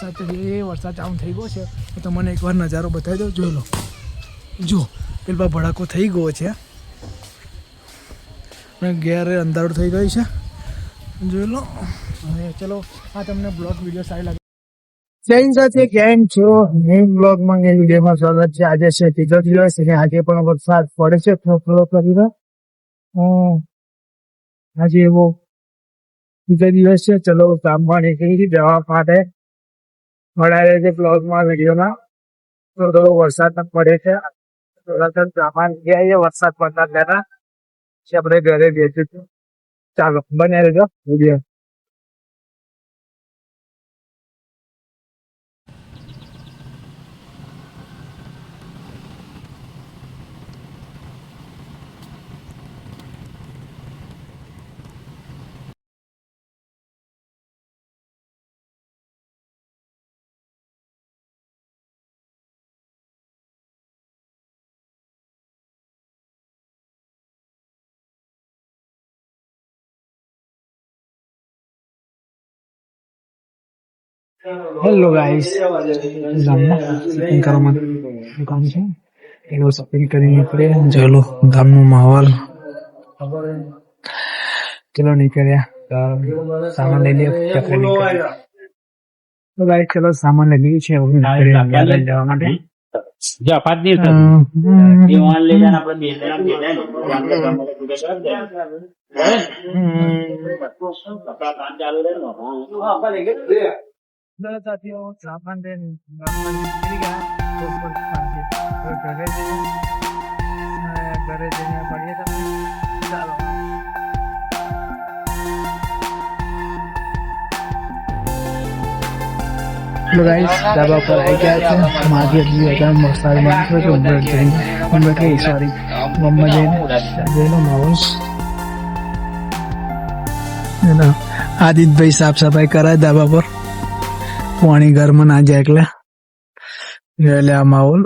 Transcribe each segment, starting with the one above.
વરસાદ ચાલુ થઈ ગયો છે તો તમને એકવાર નજારો બતાવી દઉં. જોઈ લો, જો પેલા ભડાકો થઈ ગયો છે અને ઘેર અંધારું થઈ ગયું છે. જોઈ લો. અને ચલો આ તમને બ્લોગ વિડીયો સારી લાગે. જૈન સાથે કેમ છો? ન્યૂ બ્લોગમાં વિડીયોમાં સ્વાગત છે. આજે છે ત્રીજો દિવસ અને આજે પણ વરસાદ પડે છે થોડો કરીને. આજે એવો બીજો દિવસ છે. ચલો કામમાં નીકળી જવા માટે મળાય છે બ્લોગમાં વિડીયોમાં. થોડો વરસાદ પડે છે. થોડા સામાન ગયા વરસાદ પડતા પહેલા આપણે ઘરે બેસીશું. ચાલો બન્યા રહેજો વિડીયો. હેલો ગાઈસ, ગામમાં દુકાન છે એનો શોપિંગ કરીને નીકળે. ચલો ગામનો માહોલ. ચલો નીકળ્યા સામાન લઈ લે. તો ગાઈસ ચલો સામાન લઈ લઈએ છે જવા માટે. સાથીઓ સામાન લઈને નીકળી ગયા. ઘરે જઈને મળીએ તમને. ચાલો ધાબા પર આવી ગયા છે. માગી વરસાદમાં સોરી મમ્મા જઈને માહોલ. આદિતભાઈ સાફ સફાઈ કરાય ધાબા પર. પાણી ઘરમાં ના જાય એટલે આ માહોલ.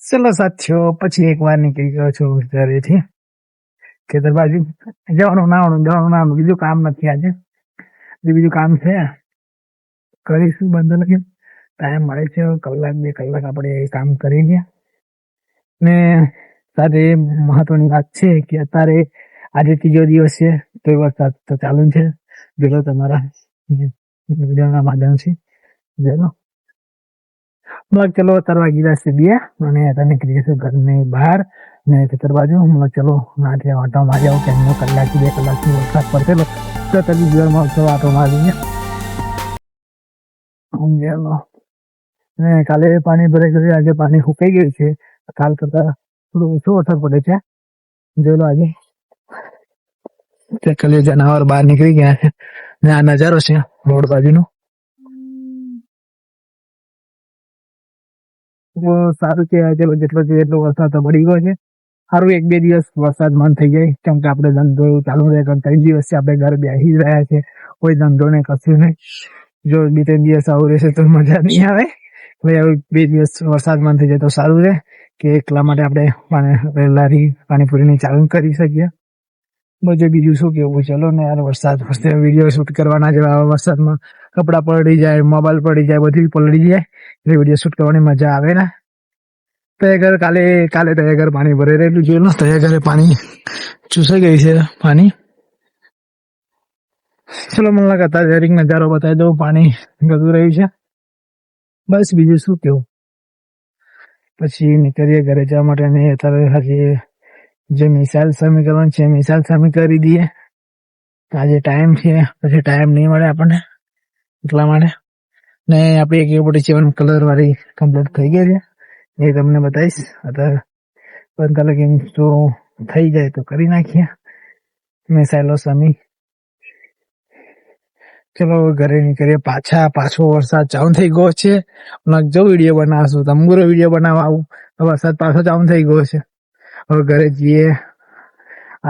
ચલો સાથીઓ પછી એક વાર નીકળી ગયો છું ઘરેથી. ખેતર બાજુ જવાનું નાવાનું બીજું કામ નથી. આજે બીજું કામ છે કરીશું. બંધ લખી ટાઈમ મળે છે કલાક 2 કલાક આપણે એ કામ કરી લઈએ. ને સાથે મહત્વની વાત છે કે અત્યારે આજે ત્રીજો દિવસ છે તો વરસાદ તો ચાલુ છે. જોડો તમારા વિડીયોના માધ્યમથી જોડો. ચલો તરવા ગીરા છે 2 અને અત્યારે નીકળી જશે ઘરની બહાર ને ખેતર બાજુ. ચલો નાટે આટો મારી આવું. કેમ 1 કલાકથી 2 કલાકથી વરસાદ પડશે તો તરી દિવસમાં આટો મારીને ને કાલે પાણી ભરાઈ ગયું. આજે પાણી સુકાઈ ગયું છે. કાલ કરતા થોડું ઓછો વરસાદ પડે છે. જોઈ લો આજે કલે જનાવર બહાર નીકળી ગયા છે ને આ નજારો છે રોડ બાજુનો. સારું છે. જેટલો જોઈએ એટલો વરસાદ તો પડી ગયો છે. સારું 1-2 દિવસ વરસાદ બંધ થઈ જાય કેમ કે આપણે ધંધો ચાલુ રહે. 3 દિવસથી આપણે ઘર બેસી રહ્યા છે. કોઈ ધંધો ને કશું નહીં. જો 2-3 દિવસ આવું રહેશે તો મજા નહીં આવે. હવે 2 દિવસ વરસાદ બંધ થઈ જાય તો સારું રહે કે એટલા માટે આપણે લારી પાણીપુરીની ચાલુ કરી શકીએ. બધું બીજું શું કેવું. ચલો ને યાર વરસાદ વિડીયો શૂટ કરવાના જેવા. વરસાદમાં કપડાં પલળી જાય, મોબાઈલ પડી જાય, બધું પલળી જાય એટલે વિડીયો શૂટ કરવાની મજા આવે ને. તો એ ઘર કાલે તો એ ઘર પાણી ભરાઈ રહેલું. જોયું ને તો એ ઘરે પાણી ચૂસાઈ ગઈ છે પાણી. ચલો મને લાગે જરીક નજારો બતાવી દઉં. પાણી ગતું રહ્યું છે બસ. બીજું શું કેવું. પછી નીકળીએ ઘરે જવા માટે. ને અત્યારે હજી જે મિસાઇલ સમીકરણ છે મિસાઇલ સમી કરી દઈએ. આજે ટાઈમ છે પછી ટાઈમ નહીં મળે આપણને એટલા માટે. ને આપણે એક 47 કલર વાળી કમ્પ્લીટ થઈ ગઈ છે એ તમને બતાવીશ. અત્યારે બધા લગીન તો થઈ જાય તો કરી નાખીએ મિસાઇલો સમી. ચલો ઘરે નીકળીએ પાછો વરસાદ ચાલુ થઈ ગયો છે. જો વિડીયો બનાવશું તમગુરો વિડીયો બનાવવા આવું તો વરસાદ પાછો ચાલુ થઈ ગયો છે. હવે ઘરે જઈએ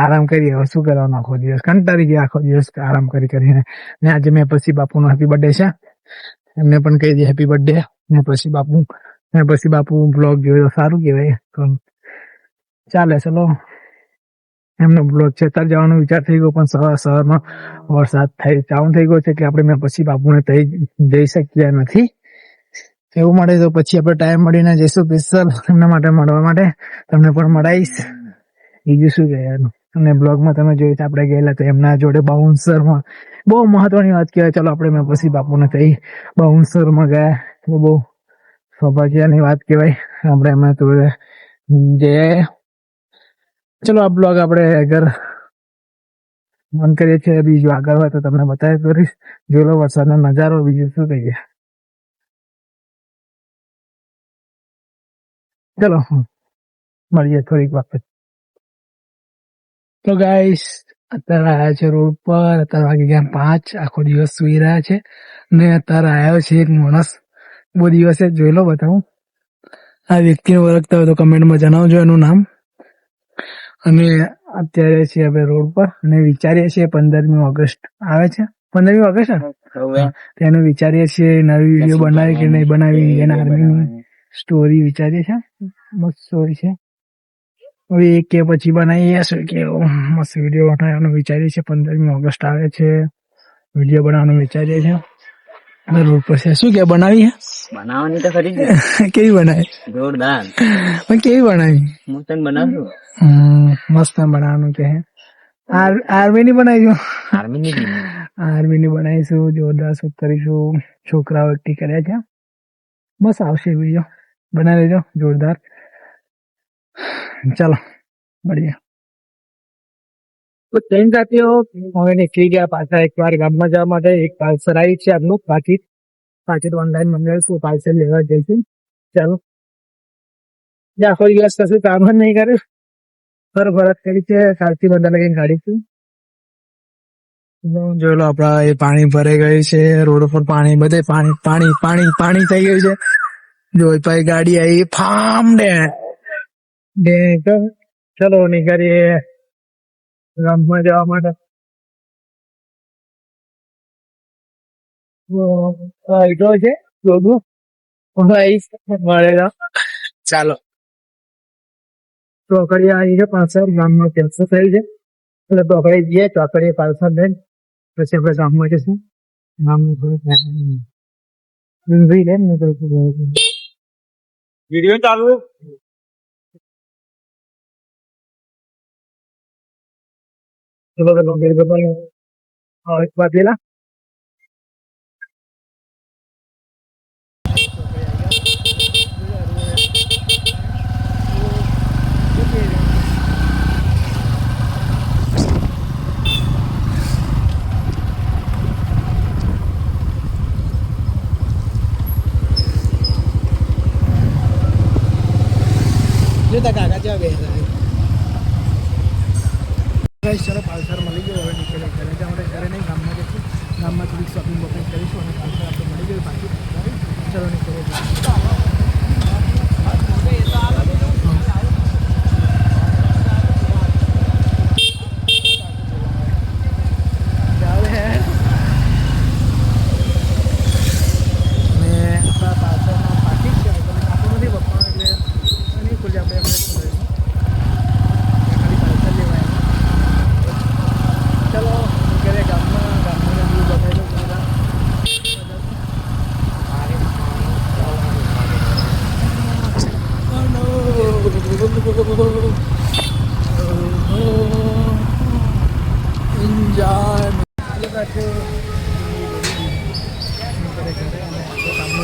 આરામ કરીએ. હવે શું કરવાનું આખો દિવસ કંટાળી ગયા. આખો દિવસ આરામ કરીને ને આજે મેં પછી બાપુનો હેપી બર્થડે છે. એમને પણ કહી દે હેપી બર્થડે. ને પછી બાપુ બ્લોગ જોયો સારું કહેવાય તો ચાલે. ચલો એમનો બ્લોગ છે. અત્યારે જવાનો વિચાર થઈ ગયો, પણ સવારમાં વરસાદ ચાલુ થઈ ગયો છે એટલે આપણે મેં પછી બાપુને તઈ જઈ શક્યા નથી. એવું મળે તો પછી આપણે ટાઈમ મળીને જઈશું સ્પેશિયલ એમના માટે મળવા માટે. તમને પણ મળાઈશ. બીજું શું કહેવાનું. અને બ્લોગમાં તમે જોયું છે આપણે ગયેલા તો એમના જોડે બાઉન્સરમાં બહુ મહત્વની વાત કહેવાય. ચલો આપણે મેં પછી બાપુને તઈ બાઉન્સરમાં ગયા તો બહુ સૌભાગ્યની વાત કહેવાય. આપણે એમાં તો જે ચલો આ બ્લોગ આપણે અગર બંધ કરીએ છીએ. બીજું આગળ હોય તો તમને બતાવી કરીશ. જોઈ લો વરસાદનો નજારો. બીજું શું કહીએ. ચલો મળીએ થોડીક વખત. તો ગાઈસ અત્યારે આવ્યા છે રોડ પર. અત્યારે વાગી ગયા 5. આખો દિવસ સુઈ રહ્યા છે ને અત્યારે આવ્યો છે એક માણસ. બહુ દિવસે જોઈ લો બતાવું. આ વ્યક્તિને ઓળખતા હોય તો કમેન્ટમાં જણાવજો એનું નામ. અને અત્યારે છીએ આપણે રોડ પર અને વિચારીએ છીએ 15મી ઓગસ્ટ આવે છે. 15મી ઓગસ્ટ તેનું વિચારીએ છીએ નવી વિડીયો બનાવી કે નહીં બનાવી. એના આર્મીની સ્ટોરી વિચારીએ છીએ. મસ્ત સ્ટોરી છે. હવે એક કે પછી બનાવીએ કે મસ્ત વિડીયો બનાવવાનો વિચારીએ છીએ. 15મી ઓગસ્ટ આવે છે. વિડીયો બનાવવાનું વિચારીએ છીએ. રોડ પર છે. શું કે બનાવી બનાવવાની તો ખરી કેવી બનાવી? જોરદાર. કેવી બનાવી? હું તને બનાવજો. મસ્ત બનાવવાનું કે આર્મી ની બનાવીશું. આર્મી ની બનાવીશું. જોરદાર શૂટ કરીશું. છોકરાઓ એકટી કર્યા છે. બસ આવશે વિડીયો બનાવી લેજો જોરદાર. ચાલો મળીએ. ટ્રેન સાથીઓ હવે નીકળી ગયા પાછા એકવાર ગામમાં જવા માટે. એક પાર્સલ આવી છે આપનું પાકીટ ઓનલાઈન મંગાવીશું. પાર્સલ લેવા જઈશું. ચાલો આખો દિવસ કશું કામ જ નહીં કર્યું. ફરત કરી છે. કાલથી બધા લઈને કાઢીશું. જોઈ લો આપડા એ પાણી ભરાઈ ગયું છે. રોડ ઉપર પાણી બધે પાણી પાણી પાણી પાણી થઈ ગયું છે. જો ભાઈ ગાડી આવી ફામ ડે ચલો નીકળીએ ગામમાં જવા માટે. છે મળેલા. ચાલો ચોકડી આવી છે. પાછળ ગામમાં કેન્સલ થયું છે એટલે ચોકડી જઈએ. ચોકડી પાછળ લઈને પછી આપણે ગામમાં જઈશું. ગામમાં વિડીયો ચાલુ બાંધેલા. કાકા જવા બે ચલો પાલસર મળી ગયો. હવે નીકળે ઘરે આપણે ઘરે નહીં ગામમાં જઈશું. ગામમાં થોડીક શોપિંગ વોપિંગ કરીશું અને પાલસર આપણે મળી ગયું બાકી. ચલો નીકળે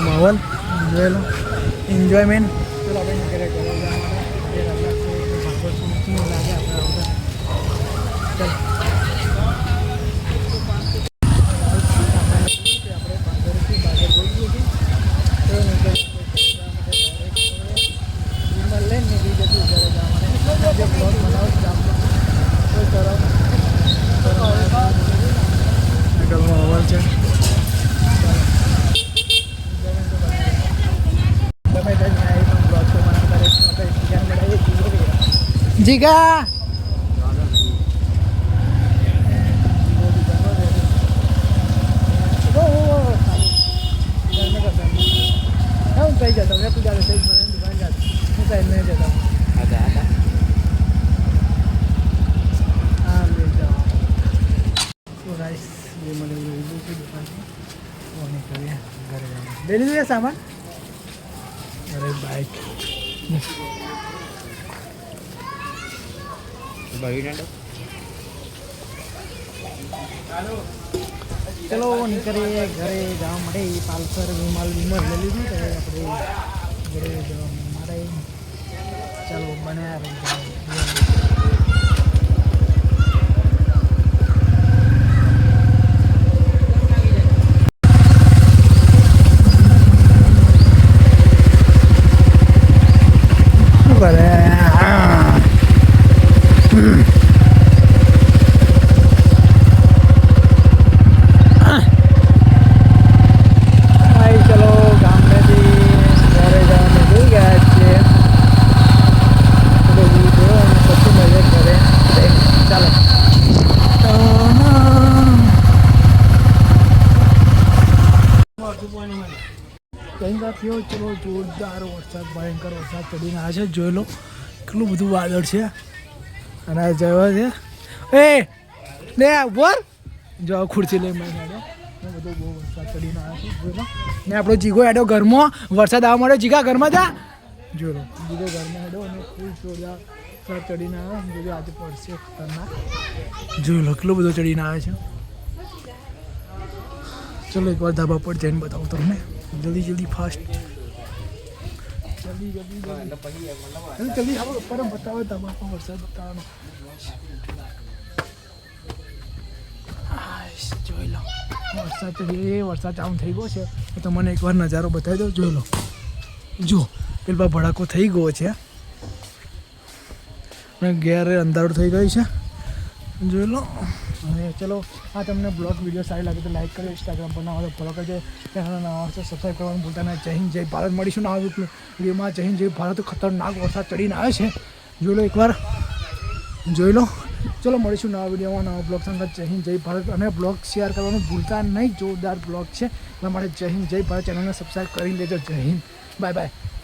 માહોલ જોયેલો એન્જોયમેન્ટ. ચલો આપણે ઘરે ઘરે જવા માટે લાગે માહોલ છે. જીગા થઈ જતો તું જાતે થઈ દુકાન જાતે હું સાઈડ નહીં જતો. ગાઈસ જે મને લીધું છે દુકાનથી ફોન કરીએ ઘરે જવાનું લઈ લીધું છે સામાન અરે બાઈક ચલો નીકળીએ ઘરે જવા માટે પાલસર વિમલ લઈ લીધું તો આપણે ઘરે જવા માટે ચાલો બન્યા થયો ચલો જોરદાર વરસાદ ભયંકર વરસાદ પડીને આવે છે જોઈ લો કેટલું બધું વાદળ છે અને આ જવા છે એ લે ઉપર જો ખુરશી લઈ મેં બધો બહુ વરસાદ પડીને આવે છે જોઈ લો ને આપણો જીગો હેડો ઘરમાં વરસાદ આવવા માંડ્યો જીગા ઘરમાં જા જોઈ લો જીગો ઘરમાં હેડો અને ફૂલ જોરદાર વરસાદ ચડીને આવે જોજો આજે પડશે ખતરનાક જોઈ લો કેટલો બધો ચડીને આવે છે ચલો એકવાર ધાબા પર જઈને બતાવું તમને જલ્દી જલ્દી ફાસ્ટ જલ્દી આવો ઉપર બતાવો ધાબા પર વરસાદ બતાવવાનો જોઈ લો વરસાદ ચાલુ થઈ ગયો છે તો તમને એકવાર નજારો બતાવી દો જોઈ લો જો પેલા ભડાકો થઈ ગયો છે અને ઘેર અંધારું થઈ ગયું છે જોઈ લો અને ચલો આ તમને બ્લોગ વિડીયો સારી લાગે તો લાઈક કરો ઇન્સ્ટાગ્રામ પર ના હોય તો ફોલો કરજો ચેનલ નવા હશે સબસ્ક્રાઈબ કરવાનું ભૂલતા નહીં જય હિન્દ જય ભારત મળીશું ના આવે વિડીયોમાં જય હિન્દ જય ભારત ખતરનાક વરસાદ ચડીને આવે છે જોઈ લો એકવાર જોઈ લો ચલો મળીશું નવા વિડીયોમાં નવા બ્લોગ સંગત જય હિન્દ જય ભારત અને બ્લોગ શેર કરવાનું ભૂલતા નહીં જોરદાર બ્લોગ છે એટલા માટે જય હિન્દ જય ભારત ચેનલને સબસ્ક્રાઈબ કરી લેજો જય હિન્દ બાય બાય